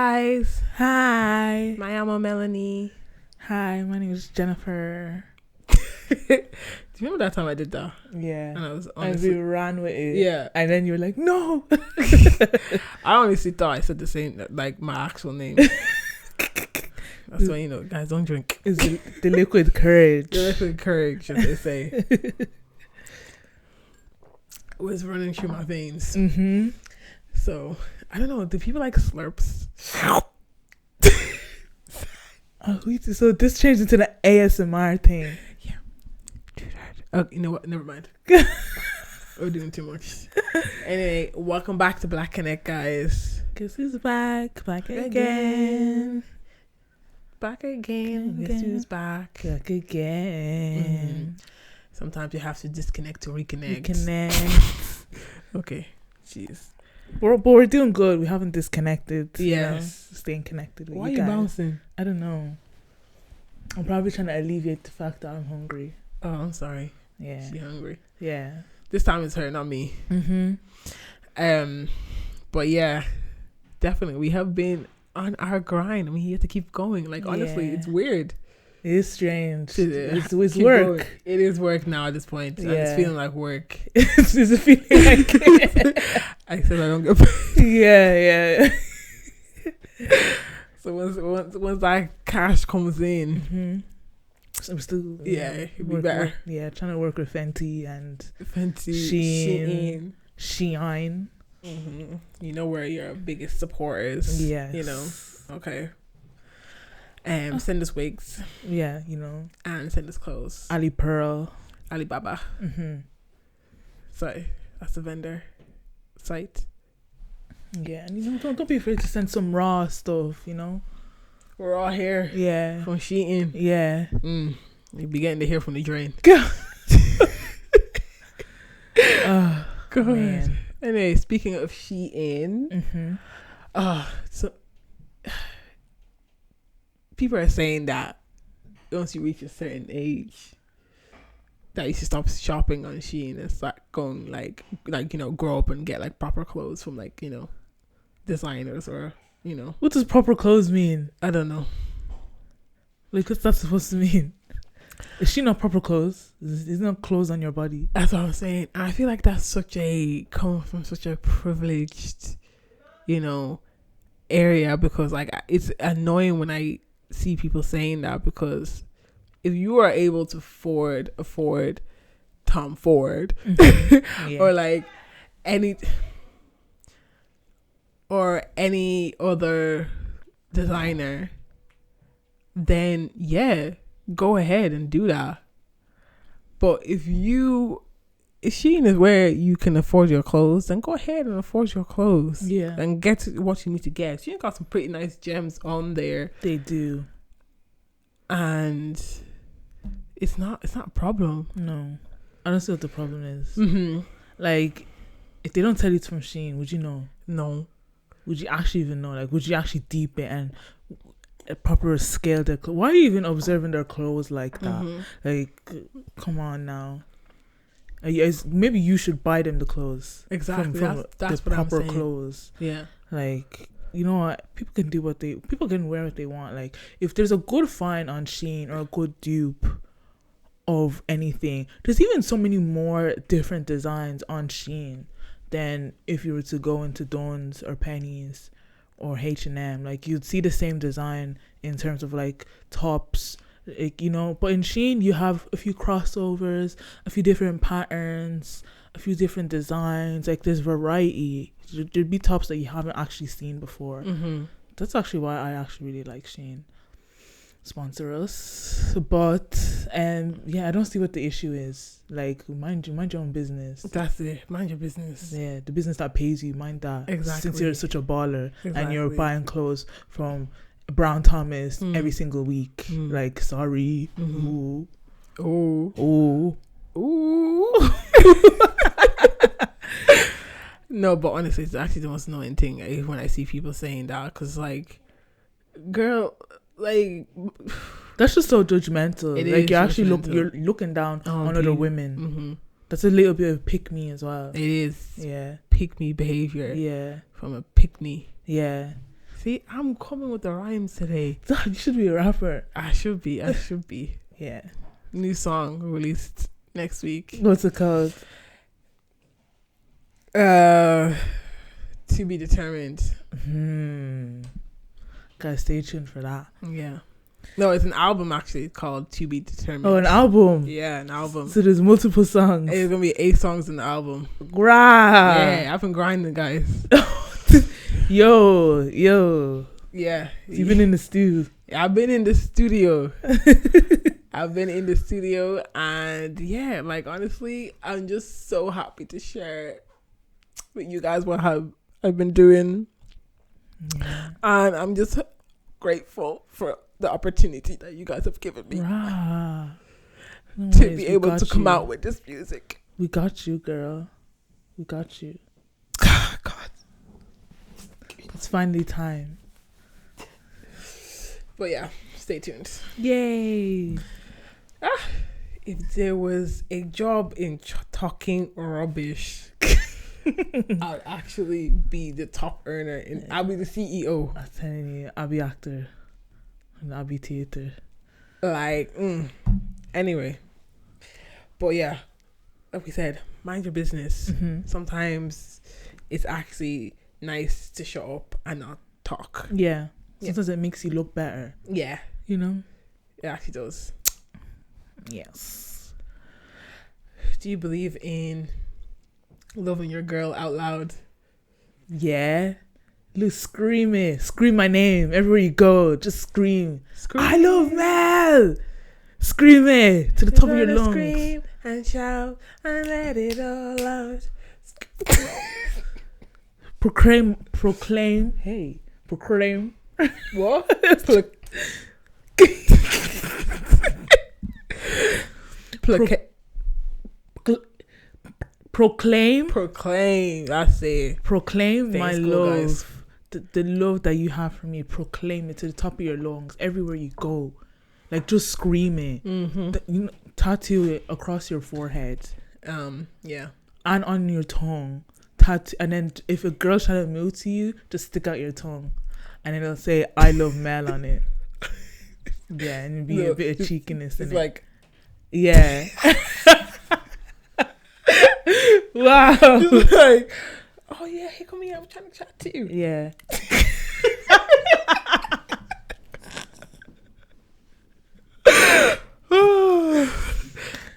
guys. Hi. My name Melanie. Hi, my name is Jennifer. Do you remember that time I did that? Yeah. And I was And honestly... we ran with it. Yeah. And then you were like, no. I honestly thought I said the same, like my actual name. That's why, guys, don't drink. It's the liquid courage. The liquid courage, as they say. Was running through my veins. Mm-hmm. So, I don't know. Do people like slurps? So this changed into the ASMR thing. Yeah. Oh, you know what? Never mind. We're doing too much. Anyway, welcome back to Black Connect, guys. Guess who's back? Back again. Back again. Guess who's back? Back again. Sometimes you have to disconnect to reconnect. Okay. Jeez. But we're doing good. We haven't disconnected. Yes. Staying connected with Why are you you guys. bouncing? I don't know. I'm probably trying to alleviate the fact that I'm hungry. Oh, I'm sorry. Yeah. She's hungry. Yeah. This time it's her, not me. Mm-hmm. But yeah, definitely. We have been on our grind. I mean, you have to keep going. Like, honestly, it's weird. It is strange. It's Keep work. going. It is work now at this point. And it's feeling like work. It's a feeling like it. I said I don't get paid. Yeah. So once that cash comes in, so I'm still it'd be better. Trying to work with Fenty and Shein. SHEIN. You know where your biggest supporters. Yes. Okay. Send us wigs. Yeah, and send us clothes. Ali Pearl. Alibaba. So that's the vendor site. Yeah, and don't be afraid to send some raw stuff. We're all here. Yeah. From SHEIN. Yeah. You'll be getting to hear from the drain. God. Man. Anyway, speaking of SHEIN, so people are saying that once you reach a certain age, that you should stop shopping on SHEIN and start going like grow up and get like proper clothes from designers or What does proper clothes mean? I don't know. Like, what's that supposed to mean? Is she not proper clothes? Is not clothes on your body? That's what I'm saying. I feel like that's coming from such a privileged, area, because it's annoying when I see people saying that, because if you are able to afford Tom Ford or any other designer, then go ahead and do that. But if SHEIN is where you can afford your clothes, then go ahead and afford your clothes. Yeah. And get what you need to get. SHEIN got some pretty nice gems on there. They do. And it's not a problem. No. I don't see what the problem is. Like, if they don't tell you it's from SHEIN, would you know? No. Would you actually even know? Like, would you actually deep it and proper scale their clothes? Why are you even observing their clothes like that? Like, come on now. Maybe you should buy them the clothes. Exactly. From that's the what I'm proper saying. clothes. Yeah. Like, you know what? People can wear what they want. Like, if there's a good find on SHEIN or a good dupe of anything, there's even so many more different designs on SHEIN than if you were to go into Dunnes or Pennies or H&M. Like, you'd see the same design in terms of like tops, but in SHEIN you have a few crossovers, a few different patterns, a few different designs. Like, there's variety. There'd be tops that you haven't actually seen before. That's actually why I actually really like SHEIN. Sponsor us. But I don't see what the issue is. Like, mind your own business. That's it. Mind your business. Yeah, the business that pays you, mind that. Exactly. Since you're such a baller and you're buying clothes from Brown Thomas every single week. Like, sorry. Ooh. No, but honestly, it's actually the most annoying thing when I see people saying that, because girl, that's just so judgmental. You're actually you're looking down on other women. That's a little bit of pick me as well. It is. Yeah. Pick me behavior. Yeah. From a pick me. Yeah. See, I'm coming with the rhymes today. You should be a rapper. I should be. Yeah. New song released next week. What's it called? To be determined. Guys, stay tuned for that. Yeah. No, it's an album actually called To Be Determined. Oh, an album. Yeah, an album. So there's multiple songs. It's gonna be 8 songs in the album. Grah. Yeah, I've been grinding, guys. Yo. Yeah. You've been in the stew. I've been in the studio. And yeah, like honestly, I'm just so happy to share with you guys what I've been doing. Yeah. And I'm just grateful for the opportunity that you guys have given me No to worries, be able to come out with this music. We got you, girl. We got you. God. It's finally time. But yeah, stay tuned. Yay. If there was a job in talking rubbish, I'd actually be the top earner. I'll be the CEO. I'm telling you, I'll be actor. And I'll be theater. Like, anyway. But yeah, like we said, mind your business. Mm-hmm. Sometimes it's actually nice to shut up and not talk. Yeah. Sometimes it makes you look better. Yeah. You know? It actually does. Yes. Do you believe in loving your girl out loud? Yeah. Look, scream it. Scream my name. Everywhere you go, just scream. I love Mel. Scream it to the top of your lungs. Scream and shout and let it all out. Proclaim. Hey, proclaim. What? Proclaim. That's it. Proclaim Thanks, my cool love. guys. The love that you have for me. Proclaim it to the top of your lungs. Everywhere you go. Like, just scream it. Mm-hmm. Tattoo it across your forehead. Yeah. And on your tongue. Tattoo. And then if a girl's trying to move to you, just stick out your tongue. And it'll say, I love Mel on it. Yeah, and it'll be a bit of cheekiness in it. It's like... Yeah. Wow. Just like, oh yeah, hey, come here, I'm trying to chat to you. Yeah.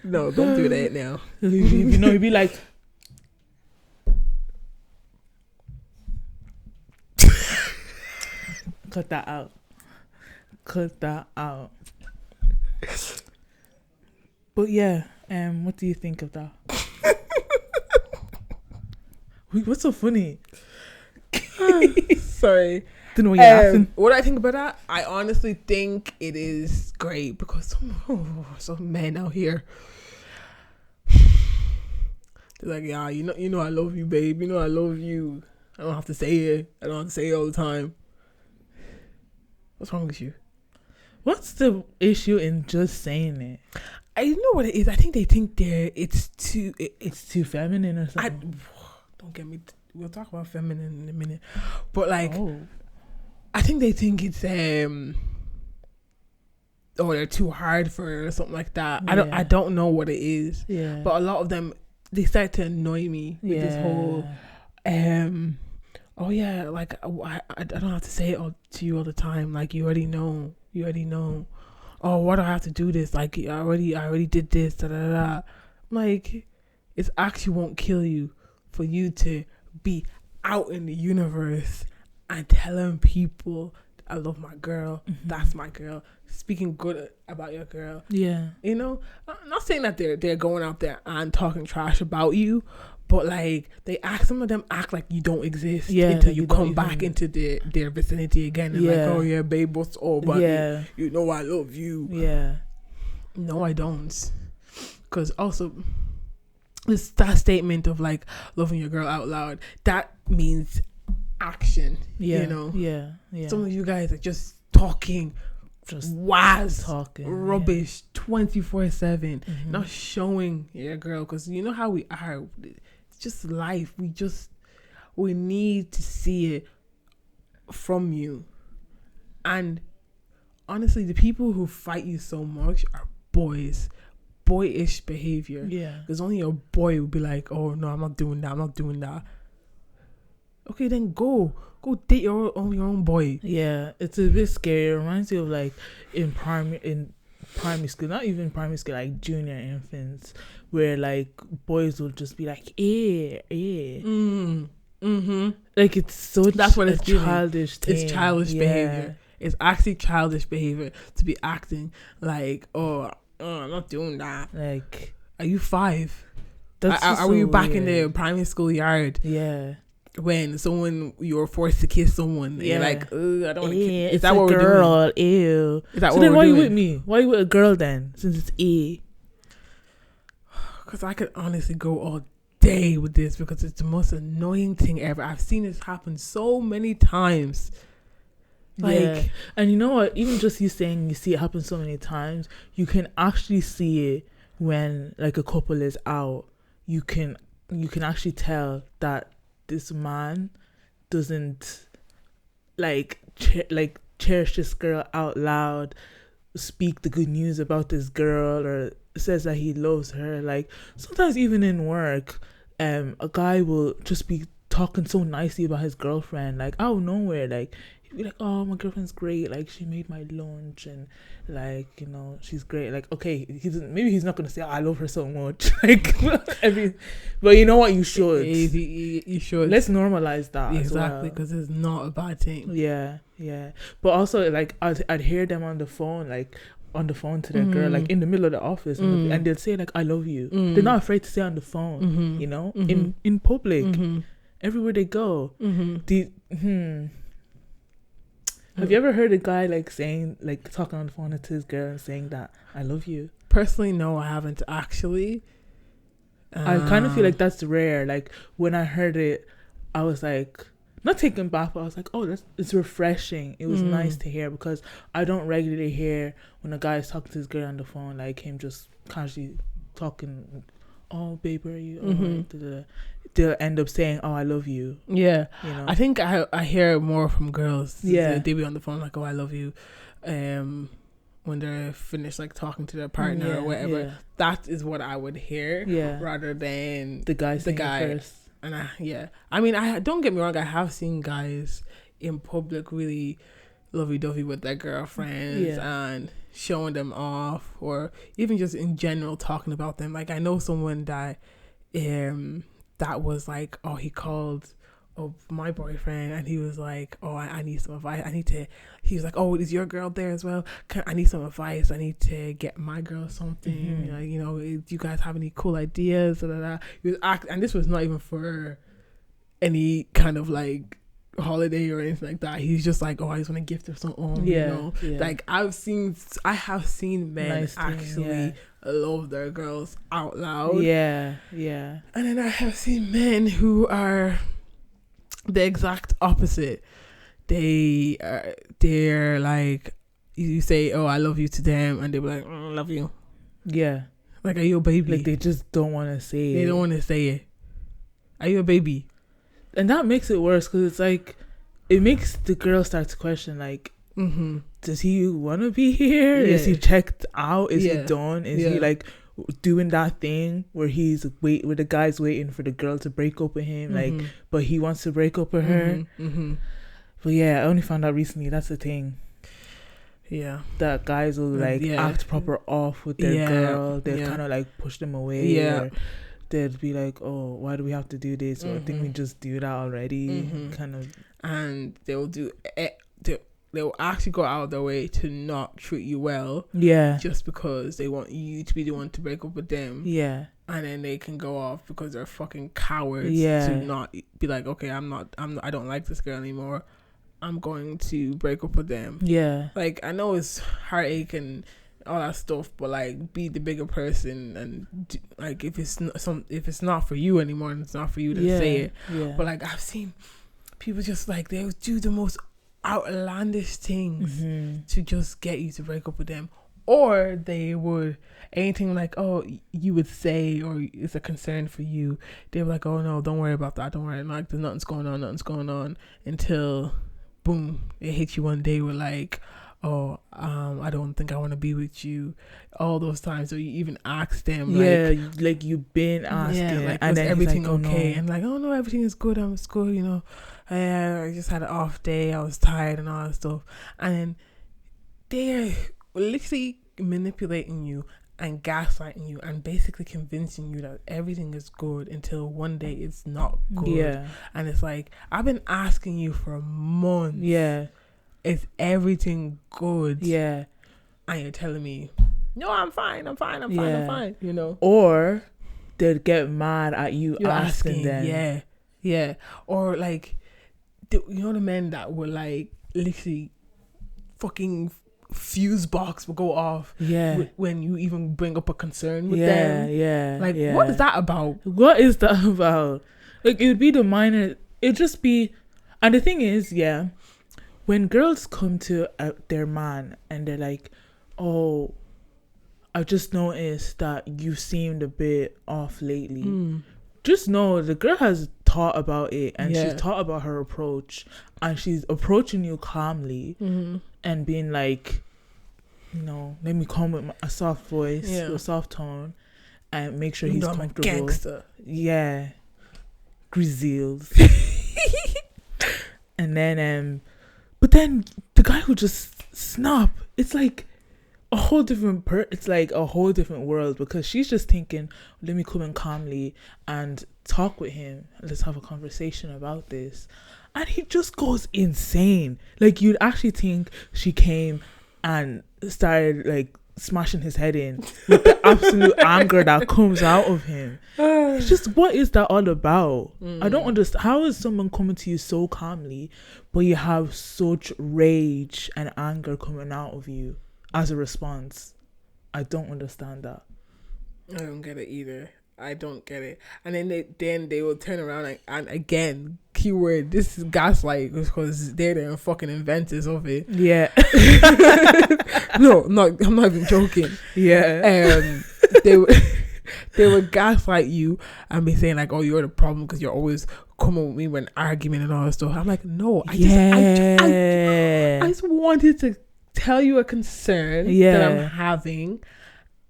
No, don't do that now. You'd be like... Cut that out. But yeah, what do you think of that? What's so funny? Sorry. Don't know what you're laughing. What I think about that, I honestly think it is great because some men out here, they're like, yeah, you know, I love you, babe. You know, I love you. I don't have to say it. I don't have to say it all the time. What's wrong with you? What's the issue in just saying it? I know what it is. I think they think it's too feminine or something. Don't get me. We'll talk about feminine in a minute, but like, I think they think it's they're too hard for her or something like that. Yeah. I don't know what it is. Yeah. But a lot of them, they start to annoy me with this whole oh yeah, like I don't have to say it all to you all the time. Like you already know. Oh, why do I have to do this? Like I already did this. Da da da. Like it actually won't kill you for you to be out in the universe and telling people I love my girl. Mm-hmm. That's my girl. Speaking good about your girl. Yeah. You know, I'm not saying that they're going out there and talking trash about you, but like some of them act like you don't exist until you come back into their vicinity again and like, oh yeah, babe, what's all about me? You know I love you. Yeah. No, I don't. Because also, that statement of like loving your girl out loud, that means action. Yeah. You know? Yeah. Some of you guys are just talking, just talking rubbish 24/7, not showing your girl, because you know how we are. It's just life. We need to see it from you. And honestly, the people who fight you so much are boyish behavior. Yeah. Because only a boy would be like, oh no, I'm not doing that. Okay, then go date your own boy. Yeah, it's a bit scary. It reminds you of like in primary school, not even primary school, like junior infants, where like boys will just be like, like it's so that's what it's childish thing. It's childish behavior. It's actually childish behavior to be acting like, oh, I'm not doing that. Like, are you 5? That's are so you back weird. in the primary school yard? Yeah. When you were forced to kiss someone, Yeah. you're like, I don't want to kiss. Is that what we're doing? Ew. Is that so what then we're why doing? you with me? Why you with a girl then? Since it's Because I could honestly go all day with this because it's the most annoying thing ever. I've seen this happen so many times. Like, and you know what? Even just you saying you see it happen so many times, you can actually see it when like a couple is out. You can actually tell that this man doesn't cherish this girl out loud, speak the good news about this girl, or says that he loves her. Like sometimes even in work, a guy will just be talking so nicely about his girlfriend, like out of nowhere. Like he'd be like, oh, my girlfriend's great, like she made my lunch, and like, you know, she's great. Like, okay, he's not gonna say, oh, I love her so much, like but you know what, you should. You should. Let's normalize that. Exactly, because it's not a bad thing. Yeah. But also, like, I'd hear them on the phone to their girl, like in the middle of the office, and they'll say like, I love you. They're not afraid to say on the phone, you know, in public, everywhere they go. Have you ever heard a guy like saying, like talking on the phone to his girl and saying that I love you? Personally, no, I haven't actually. I kind of feel like that's rare. Like when I heard it, I was like, not taken back, but I was like, oh, it's refreshing. It was nice to hear, because I don't regularly hear when a guy is talking to his girl on the phone, like him just casually talking, oh, babe, where are you? They'll end up saying, oh, I love you. Yeah. You know? I think I hear more from girls. Yeah. They be on the phone like, oh, I love you. When they're finished like talking to their partner or whatever. Yeah. That is what I would hear. Yeah. Rather than the guy first. And I mean, I don't get me wrong, I have seen guys in public really lovey-dovey with their girlfriends and showing them off, or even just in general talking about them. Like I know someone that that was like, oh, he called up my boyfriend and he was like, oh, I need some advice. He was like, oh, is your girl there as well? I need some advice. I need to get my girl something. You know, do you guys have any cool ideas? He was and this was not even for any kind of like holiday or anything like that. He's just like, oh, I just want to gift her something. You know, like I have seen men actually love their girls out loud. And then I have seen men who are the exact opposite. They're like, you say, oh, I love you to them, and they're like, I love you. Like, are you a baby? Like they just don't want to say it. They don't want to say it. Are you a baby? And that makes it worse, because it's like, it makes the girl start to question, like, does he want to be here? Is he checked out? Is he done? Is he like doing that thing where where the guy's waiting for the girl to break up with him, like, but he wants to break up with her? But I only found out recently that's the thing. That guys will like act proper off with their girl. They'll kind of like push them away. Or they'll be like, oh, why do we have to do this? Or I think we just do that already. Kind of. And they'll do it. They'll actually go out of their way to not treat you well. Just because they want you to be the one to break up with them. And then they can go off because they're fucking cowards to not be like, okay, I don't like this girl anymore. I'm going to break up with them. Like, I know it's heartache and all that stuff, but like, be the bigger person, and like, if it's not for you anymore, and it's not for you to say it. But like, I've seen people just like, they'll do the most outlandish things to just get you to break up with them, or they would anything like, oh, you would say, or it's a concern for you, they're like, oh no, don't worry about that, don't worry, like, there's nothing's going on, until boom, it hits you one day with like, oh, I don't think I want to be with you. All those times, or you even ask them, like you've been asking, like, and was then everything like, okay? No. And like, oh no, everything is good. I'm good. You know, I just had an off day. I was tired and all that stuff. And then they're literally manipulating you and gaslighting you and basically convincing you that everything is good until one day it's not good. Yeah. And it's like, I've been asking you for months. Yeah. Is everything good? Yeah. And you're telling me, no, I'm fine, you know? Or they'd get mad at you asking them. Yeah. Or like, you know the men that were like, literally fucking fuse box will go off when you even bring up a concern with them. What is that about? Like, it'd be the minor, it'd just be, and the thing is, when girls come to their man and they're like, oh, I just noticed that you seemed a bit off lately. Just know the girl has thought about it, and she's thought about her approach, and she's approaching you calmly and being like, you know, let me come with a soft voice, a soft tone, and make sure he's comfortable. I'm a gangster. Yeah, grizzles. And then, but then the guy who just snap, it's like a whole different it's like a whole different world, because she's just thinking, let me come in calmly and talk with him, let's have a conversation about this, and he just goes insane. Like, you'd actually think she came and started like smashing his head in with the absolute anger that comes out of him. It's just, what is that all about? I don't understand. How is someone coming to you so calmly, but you have such rage and anger coming out of you as a response? I don't understand that. I don't get it either. I don't get it. And then they will turn around and again, keyword, this is gaslight, because they're the fucking inventors of it. Yeah. No, I'm not even joking. Yeah. They would gaslight you and be saying like, oh, you're the problem because you're always coming with me when arguing and all that stuff. I'm like, no, I just wanted to tell you a concern that I'm having,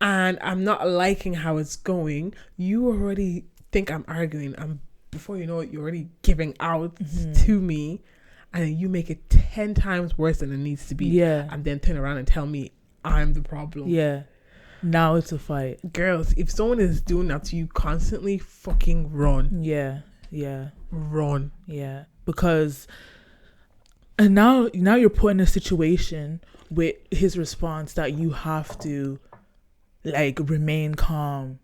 and I'm not liking how it's going. You already think I'm arguing, and before you know it, you're already giving out to me, and then you make it 10 times worse than it needs to be, and then turn around and tell me I'm the problem. Now it's a fight. Girls, if someone is doing that to you constantly, fucking run. Run. Because, and now you're put in a situation with his response that you have to like remain calm,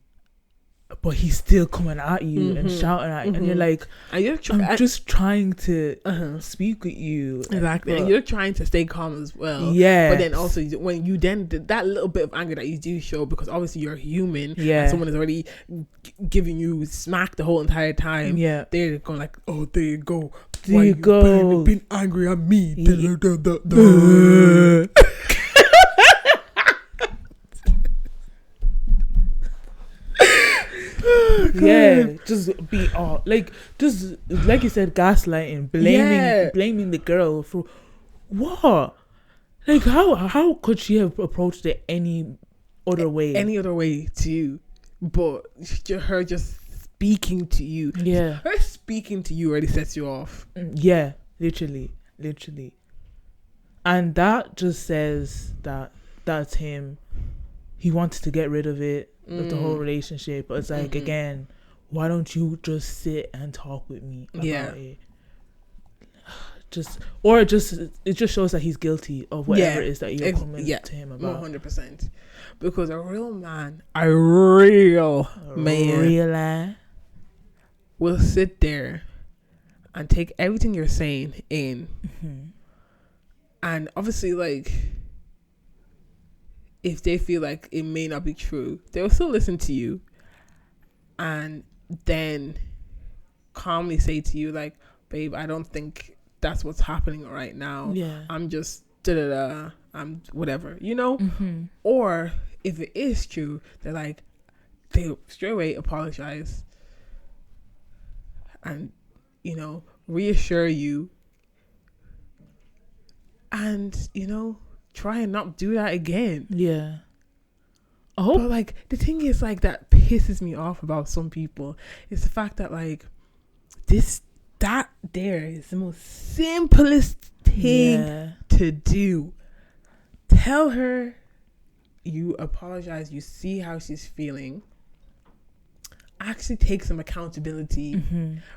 but he's still coming at you and shouting at you, and you're like, I'm just trying to speak with you. Exactly. And you're trying to stay calm as well. But then also, when you then that little bit of anger that you do show, because obviously you're human, and someone is already giving you smack the whole entire time, they're going like, oh, there you go. There you go. Been angry at me. Just be all like, just like you said, gaslighting, blaming the girl for what? Like, how could she have approached it any other way to you? But her just speaking to you, her speaking to you already sets you off. Literally, and that just says that that's him. He wants to get rid of it, of the whole relationship, but it's like, again, why don't you just sit and talk with me about it? It just shows that he's guilty of whatever it is that you're coming to him about. 100%. Because a real man will sit there and take everything you're saying in, and obviously, like, if they feel like it may not be true, they'll still listen to you, and then calmly say to you like, babe, I don't think that's what's happening right now. I'm just I'm whatever, you know. Or if it is true, they straight away apologize and, you know, reassure you and try and not do that again. Yeah. Oh, But like the thing is, like, that pisses me off about some people is the fact that like that there is the most simplest thing to do. Tell her you apologize, you see how she's feeling, actually take some accountability,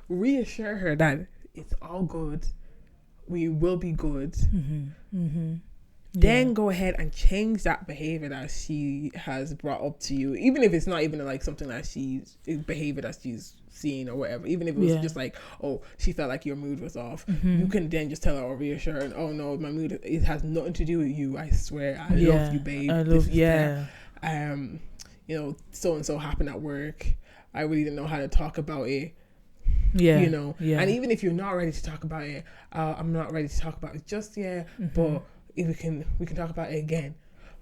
reassure her that it's all good, we will be good, then go ahead and change that behavior that she has brought up to you, even if it's not even like something that behavior that she's seen or whatever, even if it was just like, oh, she felt like your mood was off, you can then just tell her or reassure her, oh no, my mood, it has nothing to do with you, I swear, I love you, babe, I love so and so happened at work, I really didn't know how to talk about it, and even if you're not ready to talk about it, I'm not ready to talk about it just yet, but we can talk about it again.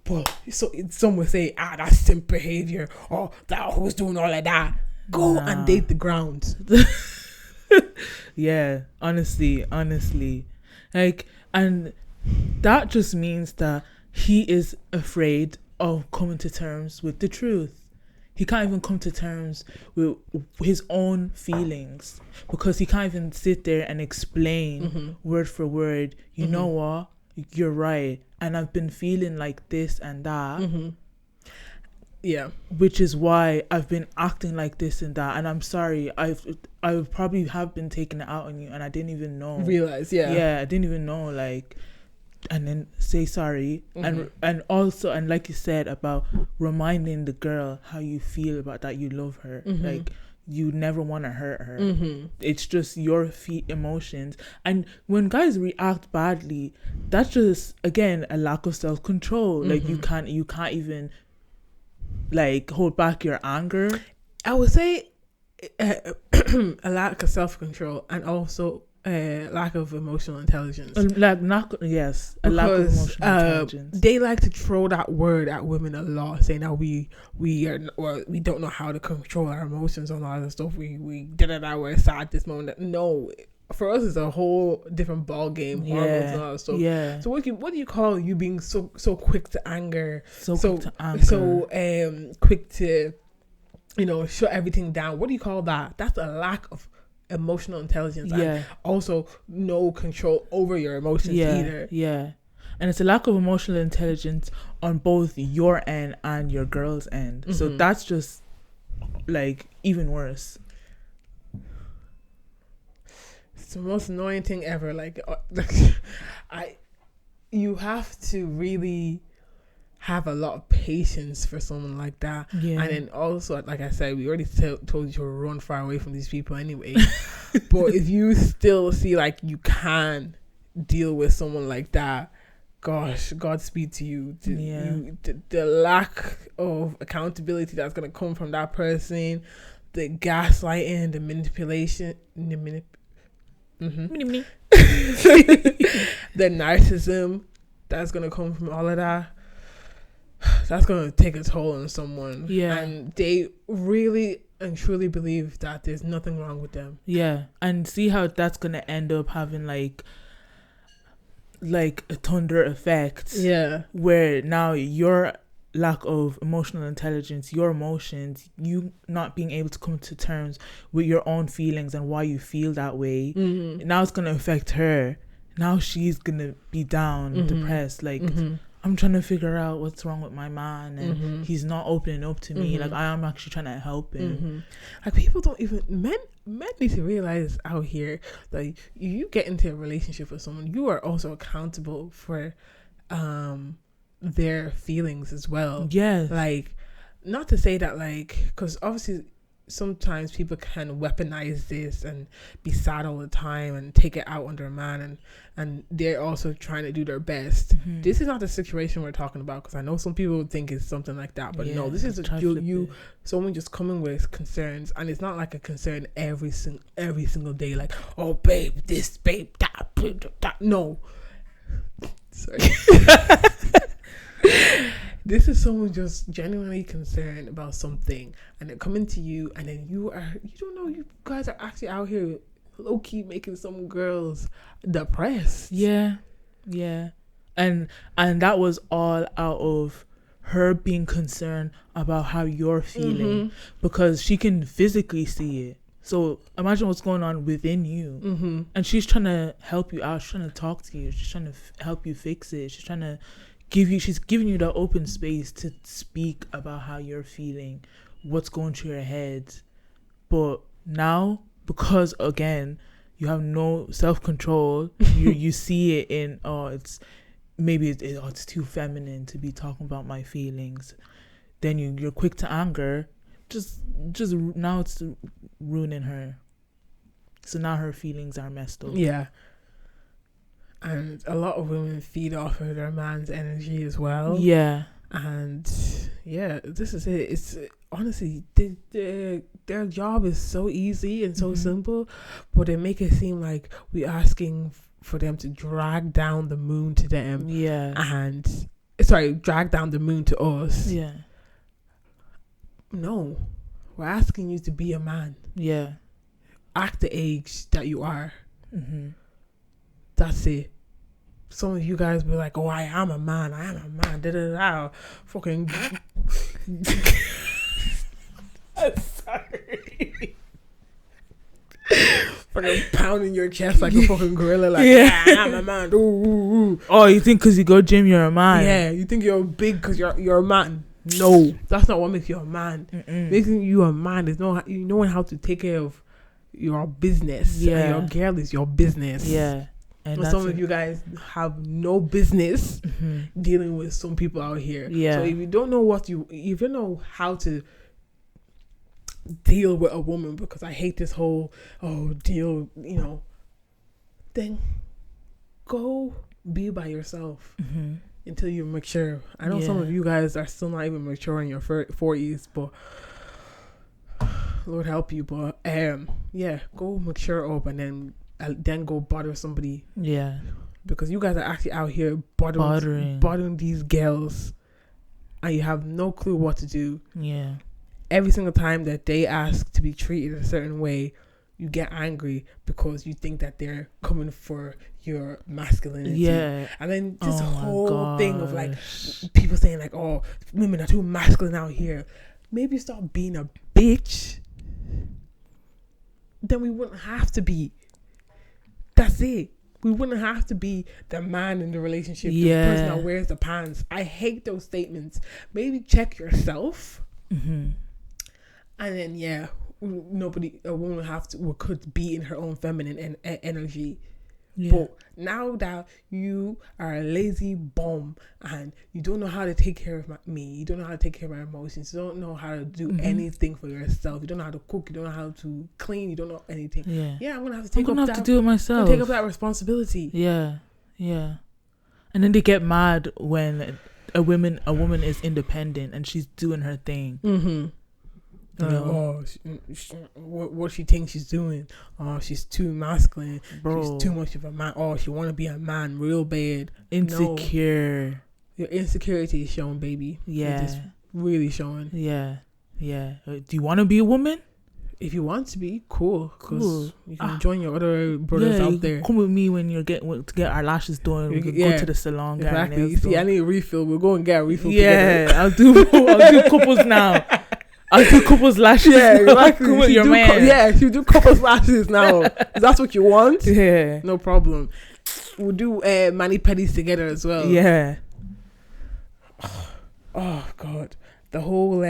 But so some would say, that's simp behavior, or that who's doing all of that. Go and date the ground. Yeah, honestly, like, and that just means that he is afraid of coming to terms with the truth. He can't even come to terms with his own feelings, because he can't even sit there and explain word for word, you know what, you're right, and I've been feeling like this and that, which is why I've been acting like this and that, and I'm sorry, I probably have been taking it out on you and I didn't even know, I didn't even know, like, and then say sorry, and also, and like you said about reminding the girl how you feel about that, you love her, like, you never want to hurt her, it's just your emotions. And when guys react badly, that's just, again, a lack of self-control. Like, you can't even like hold back your anger. I would say a lack of self-control, and also a lack of emotional intelligence. A lack of emotional intelligence. They like to throw that word at women a lot, saying that we don't know how to control our emotions and all that stuff. We're sad at this moment. No, for us it's a whole different ball game. Hormones and all that stuff. Yeah. So what do you call you being so quick to anger? So quick to shut everything down. What do you call that? That's a lack of emotional intelligence, and also no control over your emotions either. And it's a lack of emotional intelligence on both your end and your girl's end. So that's just like even worse. It's the most annoying thing ever. You have to really have a lot of patience for someone like that. And then also, like I said, we already told you to run far away from these people anyway. But if you still see like you can deal with someone like that, gosh, Godspeed to you. The lack of accountability that's going to come from that person, the gaslighting, the manipulation, the narcissism that's going to come from all of that, that's going to take a toll on someone. And they really and truly believe that there's nothing wrong with them. And see how that's going to end up having like a thunder effect. Where now your lack of emotional intelligence, your emotions, you not being able to come to terms with your own feelings and why you feel that way, now it's going to affect her. Now she's going to be down, depressed, like, I'm trying to figure out what's wrong with my man, and he's not opening up to me. Like, I am actually trying to help him. Like, people don't even, men need to realize out here, like, you get into a relationship with someone, you are also accountable for their feelings as well. Like, not to say that, like, because obviously sometimes people can weaponize this and be sad all the time and take it out on their man, and they're also trying to do their best. This is not the situation we're talking about, because I know some people think it's something like that, but no, this is someone just coming with concerns, and it's not like a concern every single day, like, oh babe this, babe that. No, sorry. This is someone just genuinely concerned about something, and they're coming to you, and then you don't know, you guys are actually out here low-key making some girls depressed. and that was all out of her being concerned about how you're feeling, because she can physically see it. So imagine what's going on within you. And she's trying to help you out. She's trying to talk to you. She's trying to help you fix it. She's trying to she's giving you the open space to speak about how you're feeling, what's going through your head. But now, because again, you have no self-control, you see it in, it's too feminine to be talking about my feelings. Then you're quick to anger. Just now it's ruining her. So now her feelings are messed up. Yeah. And a lot of women feed off of their man's energy as well. Yeah. And yeah, this is it. It's honestly, their job is so easy and so simple, but they make it seem like we're asking for them to drag down the moon to them. Yeah. And drag down the moon to us. Yeah. No, we're asking you to be a man. Yeah. Act the age that you are. That's it. Some of you guys be like, "Oh, I am a man. Da da da." Fucking. I'm sorry. Fucking pounding your chest like a fucking gorilla, like, "Yeah, I'm a man." Ooh, ooh, ooh. Oh, you think because you go gym you're a man? Yeah, you think you're big because you're a man. No, that's not what makes you a man. Making you a man is knowing how to take care of your business. Yeah, and your girl is your business. Yeah, and some of you guys have no business dealing with some people out here. Yeah. So if you don't know if you don't know how to deal with a woman, because I hate this whole deal, then go be by yourself. Until you're mature. I know some of you guys are still not even mature in your 40s, but Lord help you. But go mature up and then go bother somebody. Yeah, because you guys are actually out here bothering these girls, and you have no clue what to do. Yeah, every single time that they ask to be treated a certain way, you get angry because you think that they're coming for your masculinity. Yeah. And then this whole thing of like people saying like, "Oh, women are too masculine out here." Maybe stop being a bitch. Then we wouldn't have to be. That's it. We wouldn't have to be the man in the relationship, the person that wears the pants. I hate those statements. Maybe check yourself. And then a woman could be in her own feminine energy. Yeah. But now that you are a lazy bum and you don't know how to take care of me, you don't know how to take care of my emotions, you don't know how to do anything for yourself, you don't know how to cook, you don't know how to clean, you don't know anything. I'm gonna have to do it myself. Take up that responsibility. Yeah. And then they get mad when a woman is independent and she's doing her thing. What she thinks she's doing. Oh, she's too masculine. Bro. She's too much of a man. Oh, she want to be a man real bad. Insecure. No. Your insecurity is showing, baby. Yeah. It is really showing. Yeah. Do you want to be a woman? If you want to be, cool. You can join your other brothers out there. Come with me when you get our lashes done. We can go to the salon. Exactly. See, I need a refill. We'll go and get a refill. Yeah, I'll do couples now. I'll do couples lashes. Yeah, exactly. With your man. You do couples lashes now. If that's what you want. Yeah, no problem. We'll do mani pedis together as well. Yeah. Oh God, the whole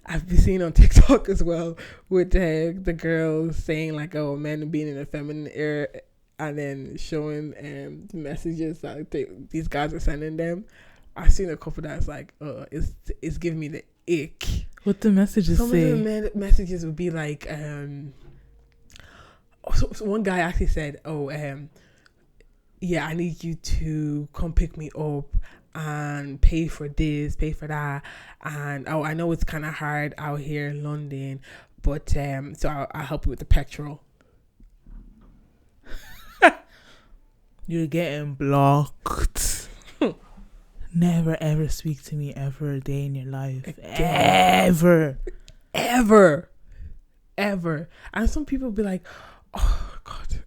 I've been seeing on TikTok as well with the girls saying like, "Oh, men being in a feminine era," and then showing the messages that these guys are sending them. I've seen a couple that's like, it's giving me the ick. What the messages Some say? of the messages would be like, so one guy actually said, I need you to come pick me up and pay for this, pay for that, and I know it's kind of hard out here in London, but so I'll help you with the petrol. You're getting blocked. Never ever speak to me ever a day in your life. Again. Ever. And some people be like, "Oh God,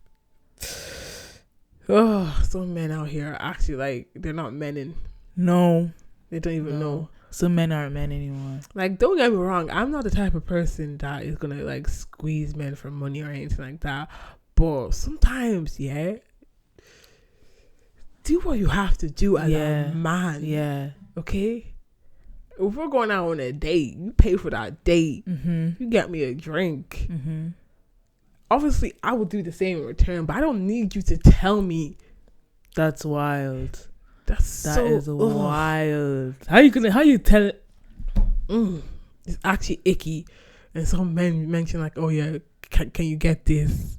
Oh, some men out here are actually like they're not men. No, They don't even know. Some men aren't men anymore. Like, don't get me wrong, I'm not the type of person that is gonna like squeeze men for money or anything like that. But sometimes, yeah, do what you have to do as a man. Yeah. Okay? If we're going out on a date, you pay for that date. Mm-hmm. You get me a drink. Mm-hmm. Obviously, I will do the same in return, but I don't need you to tell me. That's wild. That is wild. How you tell? It's actually icky. And some men mention like, oh yeah, can you get this?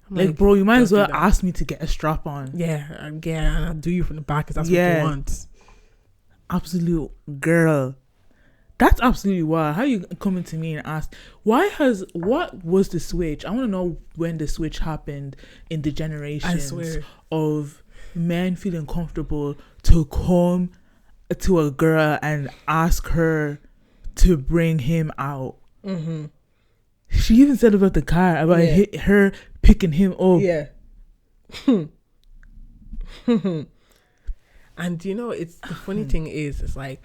I'm like, bro, you might as well ask me to get a strap on. Yeah, and I'll do you from the back because that's what you want. Absolute girl. That's absolutely wild. How you coming to me and ask what was the switch? I want to know when the switch happened in the generations of men feeling comfortable to come to a girl and ask her to bring him out. Mm-hmm. She even said about the car, about her picking him up. Yeah. And you know, it's the funny thing is, it's like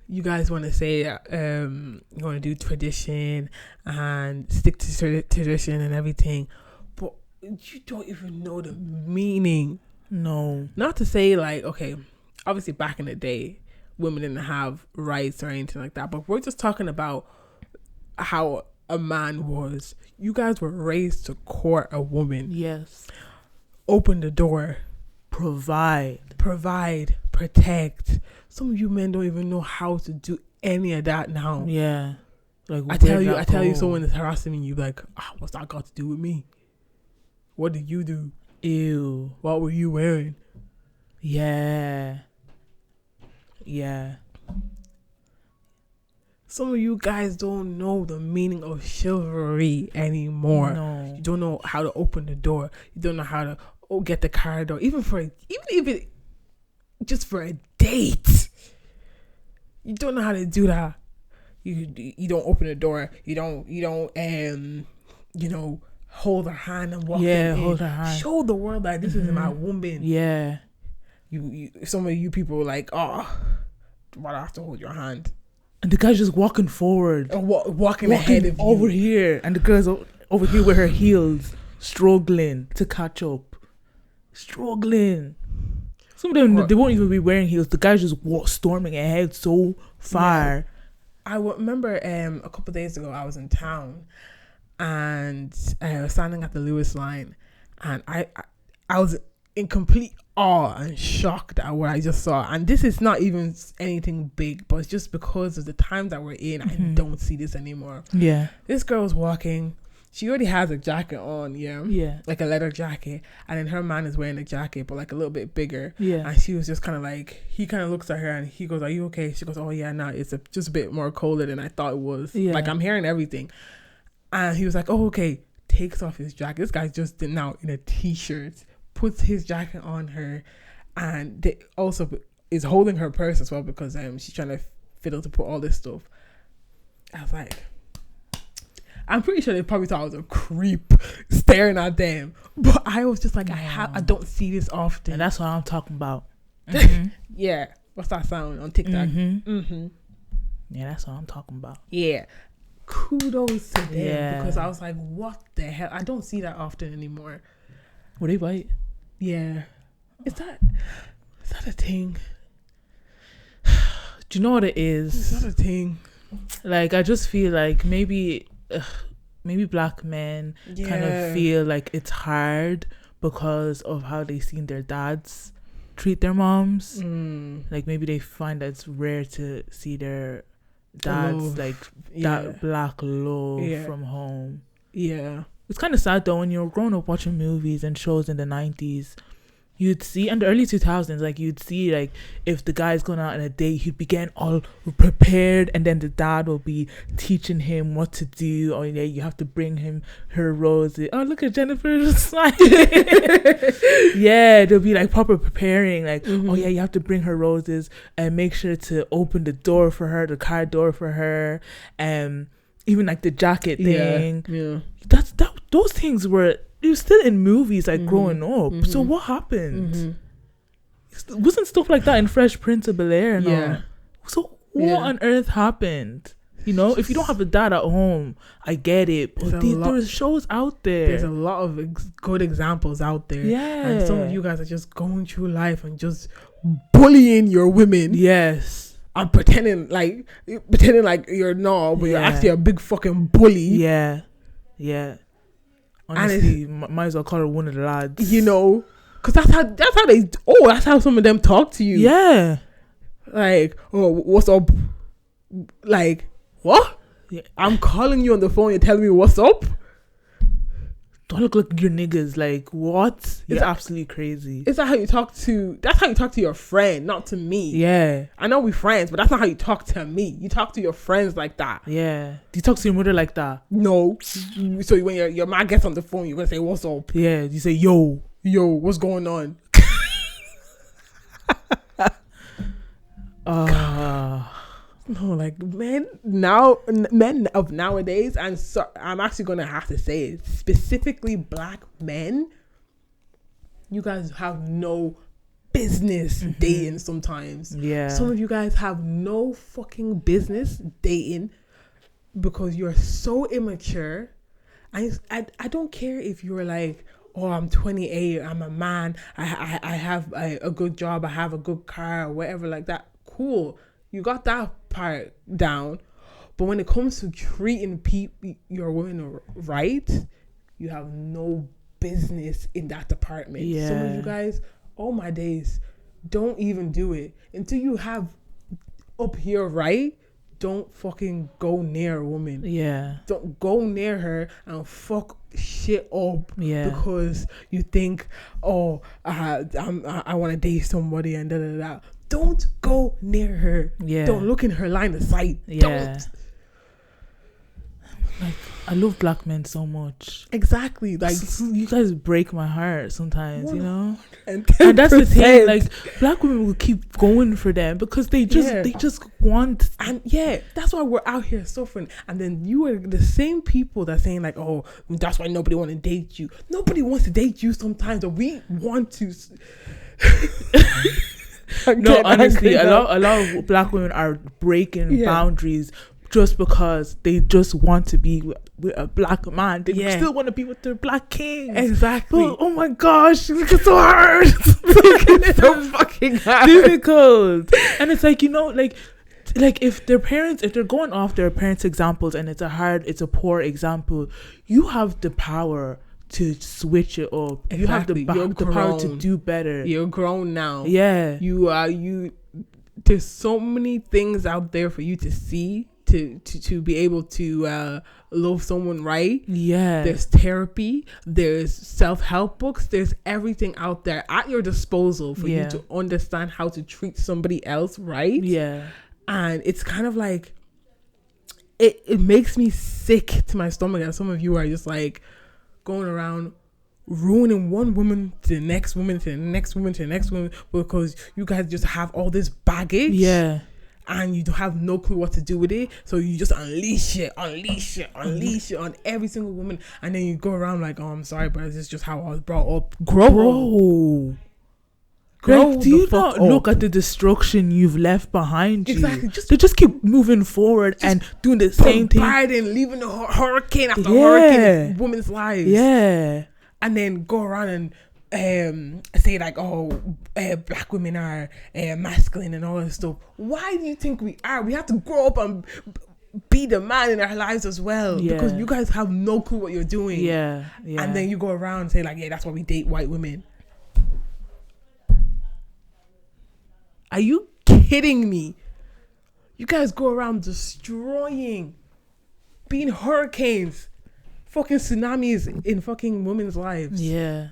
you guys want to say you want to do tradition and stick to tradition and everything, but you don't even know the meaning. No. Not to say like, okay, obviously back in the day women didn't have rights or anything like that, but we're just talking about how a man was. You guys were raised to court a woman. Yes. Open the door. Provide, protect. Some of you men don't even know how to do any of that now. Yeah. Like, I tell you someone is harassing me, you like, what's that got to do with me? What did you do? Ew. What were you wearing? Yeah. Some of you guys don't know the meaning of chivalry anymore. No. You don't know how to open the door. You don't know how to get the car door. Even if it just for a date. You don't know how to do that. You don't open the door. You don't hold her hand and walk in. Yeah, hold her hand. Show the world that this is my woman. Yeah. You some of you people are like, why do I have to hold your hand? And the guy's just walking forward. Walking ahead of you. Over here. And the girl's over here with her heels, struggling to catch up. Struggling. Some of them, they won't even be wearing heels. The guy's just storming ahead so far. Yeah. I remember a couple of days ago, I was in town and I was standing at the Lewis line, and I was in complete awe and shocked at what I just saw. And this is not even anything big, but it's just because of the times that we're in, I don't see this anymore. Yeah. This girl was walking. She already has a jacket on, yeah, like a leather jacket, and then her man is wearing a jacket, but like a little bit bigger, yeah. And she was just kind of like, he kind of looks at her and he goes, "Are you okay?" She goes, "Oh yeah, no, it's just a bit more colder than I thought it was. Yeah. Like I'm hearing everything." And he was like, "Oh okay." Takes off his jacket. This guy's just now in a t-shirt, puts his jacket on her, and they also is holding her purse as well because she's trying to fiddle to put all this stuff. I was like, I'm pretty sure they probably thought I was a creep staring at them, but I was just like, I don't see this often, and that's what I'm talking about. Yeah, what's that sound on TikTok? Yeah, that's what I'm talking about. Yeah, kudos to them, because I was like, what the hell? I don't see that often anymore. Would they bite? Yeah, is that a thing? Do you know what it is? Is that a thing? Like, I just feel like maybe black men kind of feel like it's hard because of how they seen their dads treat their moms. Like maybe they find that it's rare to see their dads that black love from home. Yeah, it's kind of sad though when you're growing up watching movies and shows in the 90s. You'd see in the early 2000s, like you'd see like if the guy's going out on a date, he'd be getting all prepared, and then the dad will be teaching him what to do. Or you have to bring him her roses. Oh, look at Jennifer smiling. Yeah, they'll be like proper preparing. Like, oh yeah, you have to bring her roses and make sure to open the door for her, the car door for her, even like the jacket thing. Yeah. Those things were it was still in movies like Mhm. growing up. Mhm. So what happened? Mhm. Wasn't stuff like that in Fresh Prince of Bel-Air? And Yeah. all? So what Yeah. on earth happened? You know, if you don't have a dad at home, I get it. But there's shows out there. There's a lot of good examples out there. Yeah. And some of you guys are just going through life and just bullying your women. Yes. And pretending like you're not, but you're Yeah. actually a big fucking bully. Yeah. Yeah. Honestly, might as well call her one of the lads. You know, because that's how some of them talk to you. Yeah. Like, oh, what's up? Like, what? Yeah. I'm calling you on the phone. You're telling me what's up? Don't look like your niggas. Like, what? It's absolutely crazy. Is that how you talk to? That's how you talk to your friend, not to me. Yeah. I know we're friends, but that's not how you talk to me. You talk to your friends like that. Yeah. Do you talk to your mother like that? No. So when your man gets on the phone, you're gonna say, "What's up?" Yeah. You say, yo, What's going on? No, like men of nowadays, and so I'm actually gonna have to say it, specifically black men. You guys have no business dating sometimes. Yeah. Some of you guys have no fucking business dating because you're so immature. I don't care if you're like, oh, I'm 28, I'm a man, I have a good job, I have a good car, or whatever like that. Cool. You got that part down. But when it comes to treating your women right, you have no business in that department. Yeah. Some of you guys, oh my days, don't even do it. Until you have up here right, don't fucking go near a woman. Yeah. Don't go near her and fuck shit up. Yeah. Because you think, oh, I want to date somebody and da da da. Don't go near her. Yeah. Don't look in her line of sight. Yeah. Don't. Like, I love black men so much. Exactly. Like, you guys break my heart sometimes, you know? And that's the thing. Like, black women will keep going for them because they just want. And yeah, that's why we're out here suffering. And then you are the same people that saying like, oh, that's why nobody want to date you. Nobody wants to date you sometimes, but we want to. No, honestly, a lot of black women are breaking boundaries just because they just want to be with a black man. They still want to be with their black king. Exactly. But, oh my gosh, it's so hard. It's so fucking hard. Difficult. And it's like, you know, like if they're going off their parents' examples and it's a poor example, you have the power to switch it up. Exactly. You have the power to do better. You're grown now. Yeah. There's so many things out there for you to see to be able to love someone right. Yeah. There's therapy, there's self-help books, there's everything out there at your disposal for you to understand how to treat somebody else right. Yeah. And it's kind of like it makes me sick to my stomach that some of you are just like going around ruining one woman to the next woman to the next woman to the next woman because you guys just have all this baggage. Yeah. And you have no clue what to do with it, so you just unleash it on every single woman, and then you go around like, oh, I'm sorry, but this is just how I was brought up. Grow. Like, do you not look at the destruction you've left behind you? Exactly. They just keep moving forward and doing the same thing. Biden leaving the hurricane after hurricane in women's lives. Yeah. And then go around and say like, oh, black women are masculine and all that stuff. Why do you think we are? We have to grow up and be the man in our lives as well, because you guys have no clue what you're doing. Yeah. And then you go around and say like, yeah, that's why we date white women. Are you kidding me? You guys go around destroying, being hurricanes, fucking tsunamis in fucking women's lives. Yeah.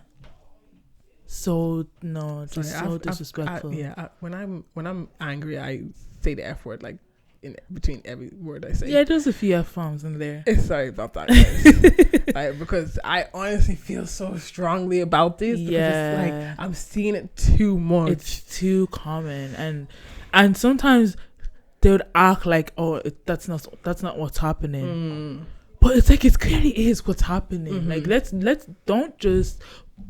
So so disrespectful. When I'm angry, I say the F word like in between every word I say. Yeah, there's a few F-bombs in there. Sorry about that, guys. Like, because I honestly feel so strongly about this. It's like I'm seeing it too much. It's too common, and sometimes they would act like, oh, that's not what's happening. But it's like, it clearly is what's happening. Mm-hmm. Like, let's don't just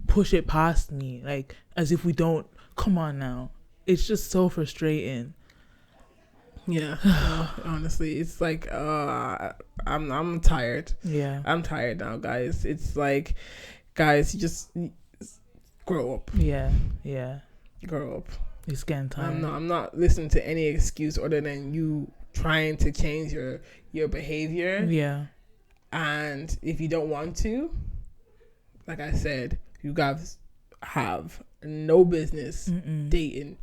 push it past me, like, as if we don't. Come on now. It's just so frustrating. Yeah. Honestly, it's like I'm tired. Yeah. I'm tired now, guys. It's like, guys, you just grow up. Yeah. Grow up. It's getting tired. I'm not listening to any excuse other than you trying to change your behavior. Yeah. And if you don't want to, like I said, you guys have no business dating.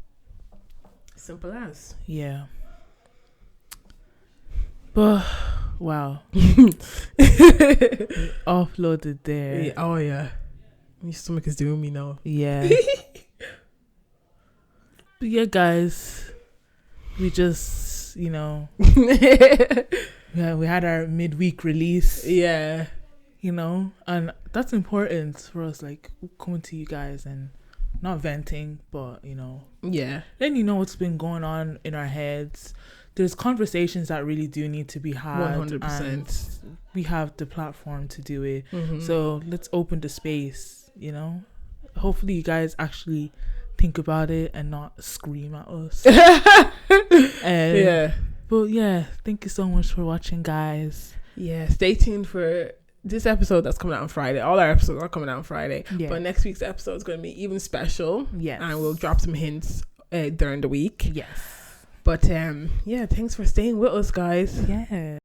Simple as. Yeah. But wow. Offloaded there. Yeah, oh yeah. My stomach is doing me now. Yeah. But yeah, guys, we just, we had our midweek release. Yeah. And that's important for us, like, coming to you guys and not venting, but, Yeah. letting you know what's been going on in our heads. There's conversations that really do need to be had. 100%. And we have the platform to do it. Mm-hmm. So let's open the space, Hopefully you guys actually think about it and not scream at us. Yeah. But yeah, thank you so much for watching, guys. Yeah, stay tuned for this episode that's coming out on Friday. All our episodes are coming out on Friday. Yeah. But next week's episode is going to be even special. Yes. And we'll drop some hints during the week. Yes. But yeah, thanks for staying with us, guys. Yeah.